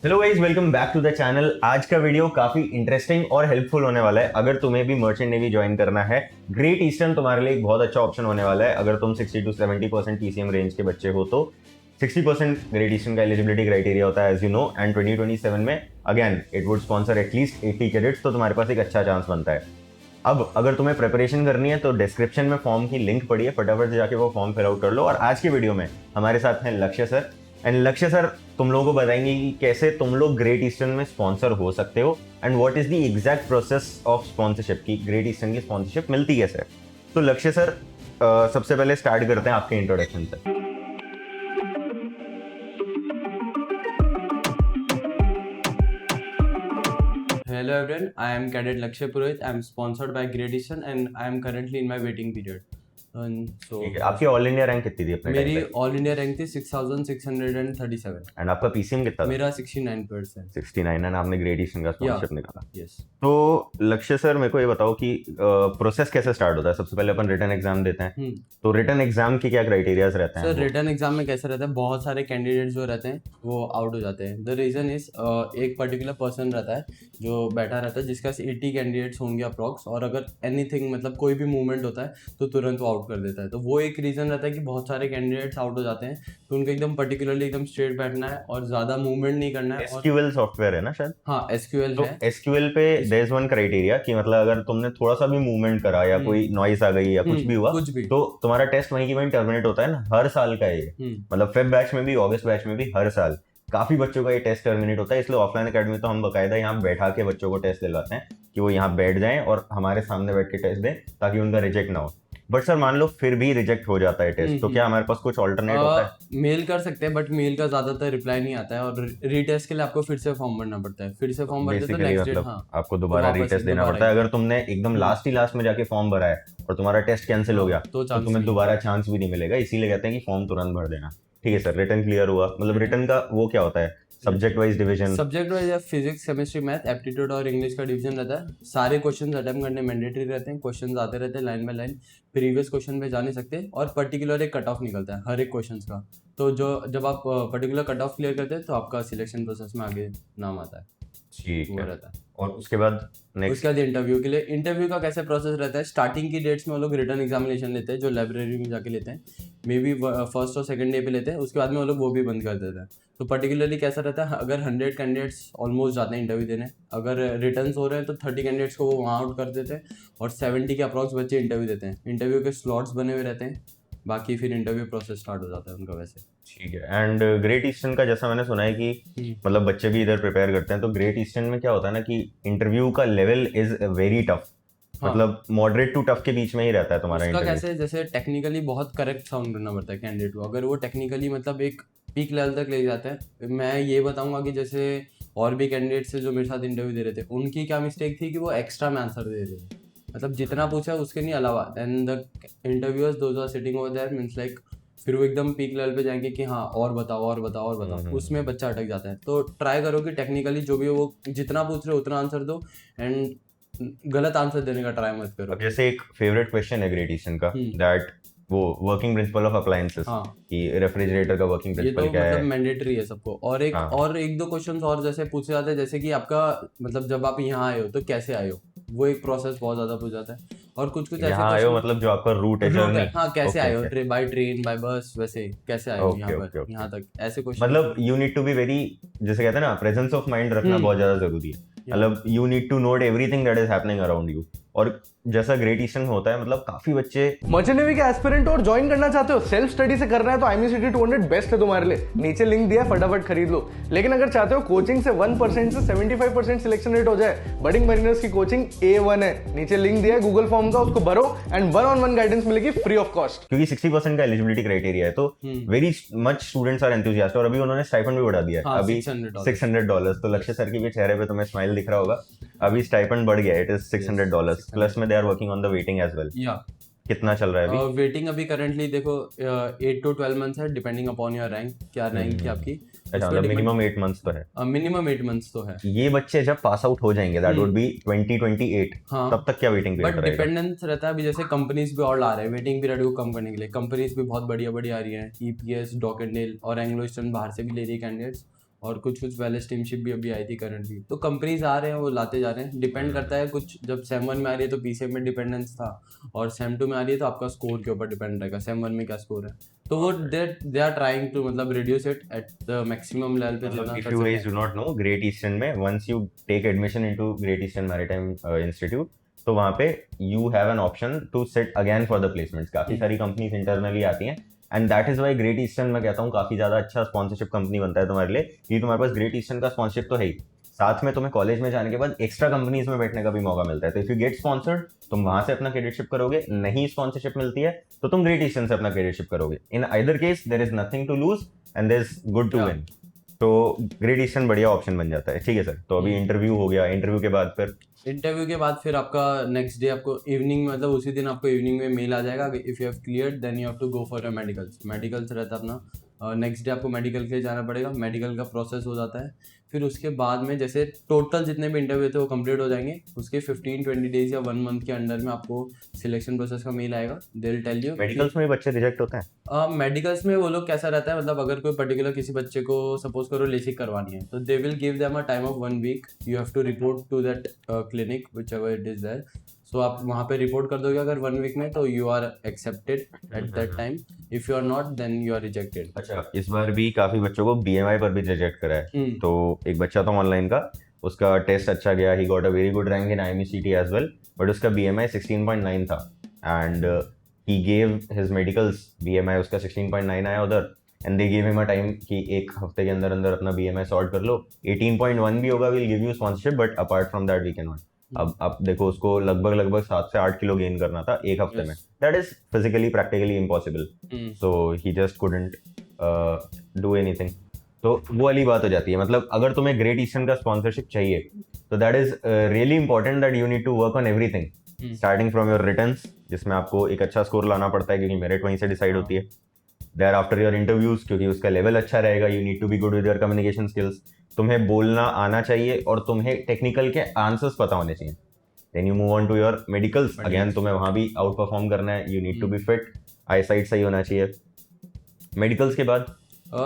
Hello guys, welcome back to the channel. आज का video काफी इंटरेस्टिंग और हेल्पफुल होने वाला है। अगर तुम्हें भी मर्चेंट नेवी ज्वाइन करना है, ग्रेट ईस्टर्न तुम्हारे लिए एक बहुत अच्छा ऑप्शन होने वाला है। अगर तुम 60 to 70% पीसीएम रेंज के बच्चे हो तो 60% ग्रेट ईस्टर्न का एलिजिबिलिटी क्राइटेरिया होता है, एज यू नो। एंड 2027 में again it would sponsor at least 80 credits, तो तुम्हारे पास एक अच्छा चांस बनता है। अब अगर तुम्हें प्रिपरेशन करनी है तो डिस्क्रिप्शन में फॉर्म की लिंक पड़ी है, फटाफट से जाके वो फॉर्म फिल आउट कर लो। और आज के वीडियो में हमारे साथ हैं लक्ष्य सर। एंड लक्ष्य सर तुम लोगों को बताएंगे कि कैसे तुम लोग ग्रेट ईस्टर्न में स्पॉन्सर हो सकते हो and what is the exact process of sponsorship की ग्रेट ईस्टर्न की स्पॉन्सरशिप मिलती कैसे है। तो लक्ष्य सर, सबसे पहले स्टार्ट करते हैं आपके इंट्रोडक्शन से। Hello everyone, I am Cadet Lakshay Purohit. I am sponsored by Great Eastern and I am currently in my waiting period. ठीक है, आपकी ऑल इंडिया रैंक कितनी थी अपने टाइम मेरी पे? ऑल इंडिया रैंक थी 6637 एंड आपका पीसीएम कितना था? मेरा 69%। 69। एंड आपने ग्रेट ईस्टर्न का स्पॉन्सरशिप निकाला। यस। तो लक्ष्य सर, मेरे को ये बताओ कि प्रोसेस कैसे स्टार्ट होता है। सबसे पहले अपन रिटन एग्जाम देते हैं, तो रिटन एग्जाम के क्या क्राइटेरियाज रहते हैं? सर रिटन एग्जाम में कैसा रहता है, बहुत सारे कैंडिडेट्स जो रहते हैं वो आउट हो जाते हैं। द रीज़न इज एक पर्टिकुलर पर्सन रहता है जो बैठा रहता है जिसका 80 कैंडिडेट्स होंगे अप्रॉक्स, और अगर एनीथिंग मतलब कोई भी मूवमेंट होता है तो तुरंत वो आउट कर देता है। तो वो एक रीज़न रहता है कि बहुत सारे कैंडिडेट्स आउट हो जाते हैं, तो उनको एकदम पर्टिकुलरली एकदम स्ट्रेट बैठना है और ज़्यादा मूवमेंट नहीं करना है। एसक्यूएल सॉफ्टवेयर है ना शायद? हाँ, एसक्यूएल तो है। एसक्यूएल पे देयर इज वन क्राइटेरिया कि मतलब अगर तुमने थोड़ा सा भी मूवमेंट करा या कोई नॉइस आ गई या कुछ भी हुआ, कुछ भी। तो तुम्हारा टेस्ट वहीं की वहीं टर्मिनेट होता है ना। हर साल का है ये, मतलब फेब बैच में भी, अगस्त बैच में भी, हर साल काफी बच्चों का ये टेस्ट टर्मिनेट होता है। इसलिए ऑफलाइन अकेडमी तो हम बकायदा यहाँ बैठा के बच्चों को टेस्ट दिलवाते हैं कि वो यहाँ बैठ जाएं और हमारे सामने बैठ के टेस्ट दें, ताकि उनका रिजेक्ट ना हो। बट सर मान लो फिर भी रिजेक्ट हो जाता है टेस्ट, तो क्या हमारे पास कुछ ऑल्टरनेट होता है? मेल कर सकते हैं, बट मेल का ज्यादातर रिप्लाई नहीं आता है और रीटेस्ट के लिए आपको फिर से फॉर्म भरना पड़ता है। फिर से फॉर्म भरते तो बेसिकली नेक्स्ट डेट, मतलब हाँ, आपको तो दोबारा वापस रीटेस्ट देना दोबारा पड़ता है। अगर तुमने एकदम लास्ट में जाके फॉर्म भरा है और तुम्हारा टेस्ट कैंसिल हो गया, तो तो तुम्हें दोबारा चांस भी नहीं मिलेगा। इसीलिए कहते हैं कि फॉर्म तुरंत भर देना। ठीक है सर, रिटन क्लियर हुआ। मतलब रिटन का वो क्या होता है, subject wise division? Subject wise physics, chemistry, math, aptitude और इंग्लिश का डिवीजन रहता है। सारे क्वेश्चंस अटेम्प्ट करने मैंडेटरी रहते हैं। क्वेश्चंस आते रहते हैं line by line, previous question पे जा नहीं सकते, और पर्टिकुलर एक कट ऑफ निकलता है हर एक क्वेश्चंस का। तो जो जब आप पर्टिकुलर कट ऑफ क्लियर करते हैं तो आपका सिलेक्शन प्रोसेस में आगे नाम आता है। ठीक वो है। रहता है। और उसके बाद नेक्स्ट? उसके बाद इंटरव्यू के लिए, इंटरव्यू का कैसे प्रोसेस रहता है, स्टार्टिंग की डेट्स में वो लोग रिटर्न एग्जामिनेशन लेते हैं जो लाइब्रेरी में जाके लेते हैं। मे बी फर्स्ट और सेकंड डे पे लेते हैं, उसके बाद में वो लोग वो भी बंद कर देते हैं। तो पर्टिकुलरली कैसा रहता है, अगर 100 कैंडिडेट्स ऑलमोस्ट जाते हैं इंटरव्यू देने, अगर रिटर्न हो रहे हैं तो 30 कैंडिडेट्स को वो वहाँ आउट कर देते हैं और 70 के अप्रॉक्स बच्चे इंटरव्यू देते हैं। इंटरव्यू के स्लॉट्स बने हुए रहते हैं, बाकी फिर इंटरव्यू प्रोसेस स्टार्ट हो जाता है उनका वैसे। ठीक है। एंड ग्रेट ईस्टर्न का जैसा मैंने सुना है कि मतलब बच्चे भी इधर प्रिपेयर करते हैं, तो ग्रेट ईस्टर्न में क्या होता है ना कि इंटरव्यू का लेवल इज वेरी टफ। मतलब मॉडरेट टू टफ के बीच में ही रहता है तुम्हारा उसका इंटरव्यू। कैसे, जैसे टेक्निकली बहुत करेक्ट साउंड करना पड़ता है कैंडिडेट को। अगर वो टेक्निकली मतलब एक पीक लेवल तक ले जाते हैं, मैं ये बताऊंगा कि जैसे और भी कैंडिडेट्स जो मेरे साथ इंटरव्यू दे रहे थे, उनकी क्या मिस्टेक थी कि वो एक्स्ट्रा में आंसर दे रहे थे, मतलब जितना पूछा उसके नहीं अलावा। And the interviewers those are sitting over there means like, फिर वो एकदम पीक लेवल पे जाएंगे कि हाँ और बताओ और बताओ और बताओ, उसमें बच्चा अटक जाता है। तो ट्राई करो कि टेक्निकली जो भी वो जितना पूछ रहे हो उतना आंसर दो, एंड गलत आंसर देने का ट्राई मत करो। अब जैसे एक फेवरेट क्वेश्चन है ग्रेट ईस्टर्न का, दैट वो वर्किंग प्रिंसिपल ऑफ अप्लायंसेस, कि रेफ्रिजरेटर का वर्किंग ये तो प्रिंसिपल क्या मतलब है? मैंडेटरी है सबको। और एक दो क्वेश्चंस और जैसे पूछे जाते हैं, जैसे कि आपका मतलब जब आप यहाँ आए हो तो कैसे आए हो, वो एक प्रोसेस बहुत ज्यादा पूछ जाता है। और कुछ ऐसे यहाँ आए हो मतलब जो आपका रूट है, जर्नी? हाँ, कैसे आए हो, बाय ट्रेन, बाय बस, वैसे कैसे आए हो यहाँ पर यहाँ तक, ऐसे क्वेश्चन। मतलब you need to be very, जैसे कहते हैं ना, प्रेजेंस ऑफ माइंड रखना बहुत ज्यादा जरूरी है। मतलब you need to note everything that is happening around you. और जैसा ग्रेट ईस्टर्न होता है, मतलब काफी बच्चे मर्चेंट नेवी के एस्पिरेंट और ज्वाइन करना चाहते हो, सेल्फ स्टडी से करना है तो IMCT 200 बेस्ट है तुम्हारे लिए। नीचे लिंक दिया है, फटाफट खरीद लो। लेकिन अगर चाहते हो कोचिंग से 1% से 75% सिलेक्शन रेट हो जाए, बडिंग मरीनर्स की कोचिंग A1 है। नीचे लिंक दिया है गूगल फॉर्म का, उसको भरो एंड 1-on-1 गाइडेंस मिलेगी फ्री ऑफ कॉस्ट। क्योंकि 60% का एलिजिबिलिटी क्राइटेरिया है, तो very much students are enthusiast. और अभी उन्होंने स्टाइपेंड भी बढ़ा दिया है, अभी $600। तो लक्ष्य सर के भी चेहरे पे तुम्हें स्माइल दिख रहा होगा। अभी स्टाइपेंड बढ़ गया है, इट इज $600 प्लस में they are working on the waiting as well. कितना चल रहा है अभी वेटिंग? अभी करंटली देखो 8 to 12 मंथ्स है, डिपेंडिंग अपॉन योर रैंक, क्या रैंक है आपकी। अच्छा, मतलब मिनिमम 8 मंथ्स तो है। मिनिमम 8 मंथ्स तो है। ये बच्चे जब पास आउट हो जाएंगे, दैट वुड बी 2028, तब तक क्या वेटिंग पीरियड बट रहेगा? डिपेंडेंस रहता है। अभी जैसे कंपनीज भी और ला रहे हैं वेटिंग पीरियड को कम करने के लिए। कंपनीज भी बहुत बढ़िया बढ़िया आ रही हैं, EPS, डॉक एंड डेल और एंग्लो ईस्टर्न बाहर से भी ले रही है कैंडिडेट्स। और कुछ पहले स्टीमशिप भी अभी आई थी करंटली। तो कंपनीज आ रहे हैं, वो लाते जा रहे हैं, डिपेंड करता है। कुछ जब सेम 1 में आ रही है तो पीसीएम में डिपेंडेंस था, और सेम 2 में आ रही है तो आपका स्कोर के ऊपर डिपेंड रहेगा सेम 1 में क्या स्कोर है। तो वो दे आर ट्राइंग टू मतलब reduce it at the maximum level पे जितना If कर you सकते guys do not know, Great Eastern में once you take admission into Great Eastern Maritime Institute, तो वहाँ पे you have an option to sit again for the placements. काफी सारी कंपनीज इंटरनली आती हैं, and that is why Great Eastern मैं कहता हूँ काफी ज्यादा अच्छा स्पॉन्सरशिप कंपनी बनता है तुम्हारे लिए, क्योंकि तुम्हारे पास ग्रेट ईस्टर्न का स्पॉन्सरशिप तो है ही, साथ में तुम्हें कॉलेज में जाने के बाद एक्स्ट्रा कंपनीज में बैठने का भी मौका मिलता है। तो इफ यू गेट स्पॉन्सर्ड, तुम वहां से अपना कैडेटशिप करोगे, नहीं स्पॉन्सरशिप मिलती है तो तुम ग्रेट ईस्टर्न से अपना कैडेटशिप करोगे। In either case there is nothing to lose and there is good to win. तो ग्रेट ईस्टर्न बढ़िया ऑप्शन बन जाता है। ठीक है सर, तो अभी इंटरव्यू हो गया, इंटरव्यू के बाद फिर आपका नेक्स्ट डे आपको इवनिंग मतलब उसी दिन आपको इवनिंग में मेल आ जाएगा, if you have cleared then you have to go for your medicals रहता है अपना। नेक्स्ट डे आपको मेडिकल के लिए जाना पड़ेगा, मेडिकल का प्रोसेस हो जाता है। फिर उसके बाद में जैसे टोटल जितने भी इंटरव्यू थे वो कंप्लीट हो जाएंगे, उसके 15-20 डेज या 1 मंथ के अंदर में आपको सिलेक्शन प्रोसेस का मेल आएगा। They will tell you. Medicals में बच्चे रिजेक्ट होते हैं? मेडिकल्स में वो लोग कैसा रहता है, मतलब अगर कोई पर्टिकुलर किसी बच्चे को सपोज करो लेसिक करवानी है, तो they will give them a time of 1 week, you have to report to that clinic whichever it is there. So आप वहाँ पे रिपोर्ट कर दोगे अगर 1 वीक में, तो you are accepted at that time. If you are not then you are rejected. अच्छा, इस बार भी काफी बच्चों को बीएमआई पर भी रिजेक्ट करा है। तो एक बच्चा था ऑनलाइन का, उसका टेस्ट अच्छा गया, he got a very good rank in IMECT as well, but उसका बीएमआई 16.9 था and he gave his medicals, BMI उसका 16.9 आया उधर, and they give him a time कि एक हफ्ते के अंदर अंदर अपना बीएमआई सॉर्ट कर लो। 18.1 भी होगा, will give you sponsorship, but apart from that we can not. अब देखो, उसको लगभग 7 से 8 किलो गेन करना था एक हफ्ते में। That is physically practically impossible, so he just couldn't do anything. तो वो वाली बात हो जाती है। मतलब अगर तुम्हें ग्रेट ईस्टर्न का स्पॉन्सरशिप चाहिए तो that is really important that you need to work on everything, starting from your returns, जिसमें आपको एक अच्छा स्कोर लाना पड़ता है क्योंकि मेरिट वहीं से डिसाइड होती है। देयर आफ्टर योर इंटरव्यूज, क्योंकि उसका लेवल अच्छा रहेगा, you need to be good with your communication skills, तुम्हें बोलना आना चाहिए और तुम्हें टेक्निकल के आंसर्स पता होने चाहिए। Then you move on to your medicals, again तुम्हें वहां भी आउट परफॉर्म करना है, you need to be fit, eyesight सही होना चाहिए। मेडिकल्स के बाद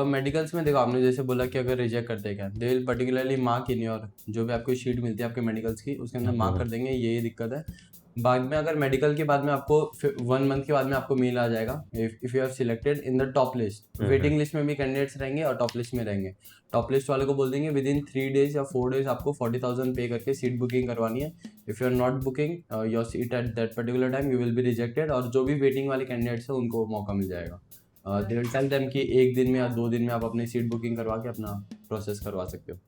मेडिकल्स में देखो, आपने जैसे बोला कि अगर रिजेक्ट करते हैं क्या, they will particularly mark in your, जो भी आपको शीट मिलती है आपके मेडिकल्स की, उसके अंदर मार्क कर देंगे ये दिक्कत है। बाद में अगर मेडिकल के बाद में आपको 1 मंथ के बाद में आपको मेल आ जाएगा, if you have selected in the top list. Waiting list में भी कैंडिडेट्स रहेंगे और टॉप लिस्ट में रहेंगे। टॉप लिस्ट वाले को बोल देंगे विद इन 3 डेज या 4 डेज आपको 40,000 पे करके सीट बुकिंग करवानी है। If you are not booking your seat at that particular time, you will be rejected. और जो भी वेटिंग वाले कैंडिडेट्स हैं उनको मौका मिल जाएगा। दे विल टेल देम कि 1 दिन में या 2 दिन में आप अपनी सीट बुकिंग करवा के अपना प्रोसेस करवा सकते हो।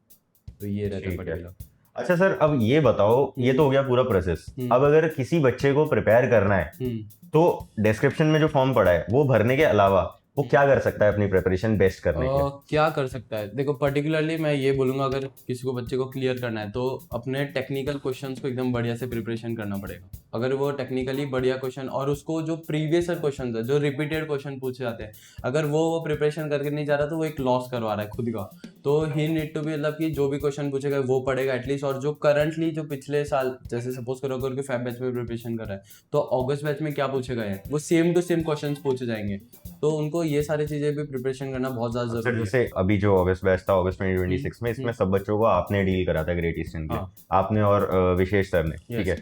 तो ये रहता है पर्टिकुलर। अच्छा सर, अब ये बताओ, ये तो हो गया पूरा प्रोसेस। अब अगर किसी बच्चे को प्रिपेयर करना है तो डिस्क्रिप्शन में जो फॉर्म पड़ा है वो भरने के अलावा वो क्या कर सकता है अपनी प्रिपरेशन बेस्ट करने के लिए? क्या कर सकता है, देखो पर्टिकुलरली मैं ये बोलूँगा, अगर किसी को बच्चे को क्लियर करना है तो अपने टेक्निकल क्वेश्चंस को एकदम बढ़िया से प्रिपरेशन करना पड़ेगा। अगर वो टेक्निकली बढ़िया क्वेश्चन और उसको जो प्रीवियस क्वेश्चन है, जो रिपीटेड क्वेश्चन पूछे जाते हैं, अगर वो प्रिपरेशन करके नहीं जा रहा तो वो एक लॉस करवा रहा है खुद का। तो ही नीड टू बी, मतलब कि जो भी क्वेश्चन पूछेगा वो पढ़ेगा एटलीस्ट। और जो करंटली जो पिछले साल, जैसे सपोज करो अगर फैब बैच में प्रिपरेशन कर रहा है तो अगस्त बैच में क्या पूछेगा है, वो सेम टू सेम क्वेश्चन पूछे जाएंगे। तो उनको ये सारी चीजें भी प्रिपरेशन करना बहुत ज्यादा जरूरी है। जैसे अभी जो अगस्त बैच था, अगस्त 2026 में, इसमें सब बच्चों को आपने डील करा था ग्रेट ईस्टर्न के, आपने और विशेष सर ने, ठीक है?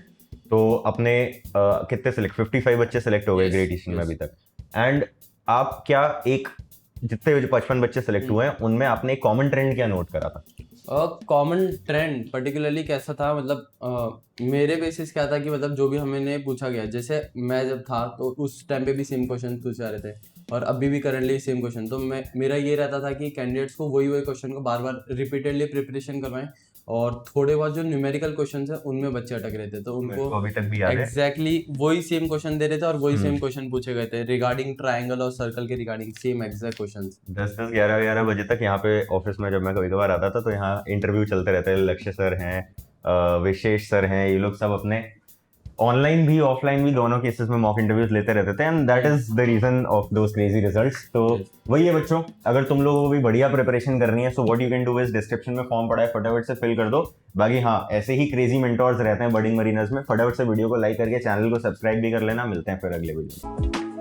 तो अपने कितने सिलेक्ट 55 बच्चे सिलेक्ट हो गए ग्रेट ईस्टर्न में अभी तक। एंड आप क्या एक जितने 55 बच्चे सिलेक्ट हुए हैं उनमें आपने एक कॉमन ट्रेंड क्या नोट करा था? कॉमन ट्रेंड पर्टिकुलरली कैसा था, मतलब मेरे बेसिस क्या था कि मतलब जो भी हमें पूछा गया, जैसे मैं जब था तो उस टाइम पे भी सेम क्वेश्चन पूछे जा रहे थे और अभी भी करंटली सेम क्वेश्चन। तो मेरा ये रहता था कि कैंडिडेट्स को वही क्वेश्चन को बार बार रिपीटेडली प्रिपरेशन करवाएं। और थोड़े बहुत जो न्यूमेरिकल क्वेश्चन है उनमें बच्चे अटक रहे थे, तो उनको अभी तक भी याद है एग्जैक्टली वही सेम क्वेश्चन दे रहे थे और वही सेम क्वेश्चन पूछे गए थे रिगार्डिंग ट्रायंगल और सर्कल के रिगार्डिंग, सेम एग्जैक्ट क्वेश्चन। 10-11 बजे तक यहाँ पे ऑफिस में जब मैं कभी कभार आता था तो यहाँ इंटरव्यू चलते रहते हैं। लक्ष्य सर हैं, विशेष सर हैं, ये लोग सब अपने ऑनलाइन भी ऑफलाइन भी दोनों केसेस में मॉक इंटरव्यूज लेते रहते थे, and that is the reason of those crazy results. तो वही है बच्चों, अगर तुम लोगों को भी बढ़िया प्रिपरेशन करनी है, so what you can do is description में फॉर्म पड़ा है, फटाफट से फिल कर दो। बाकी हाँ, ऐसे ही क्रेजी मेंटोर्स रहते हैं बडिंग मरीनर्स में, फटाफट से वीडियो को लाइक करके चैनल को सब्सक्राइब भी कर लेना। मिलते हैं फिर अगले वीडियो में।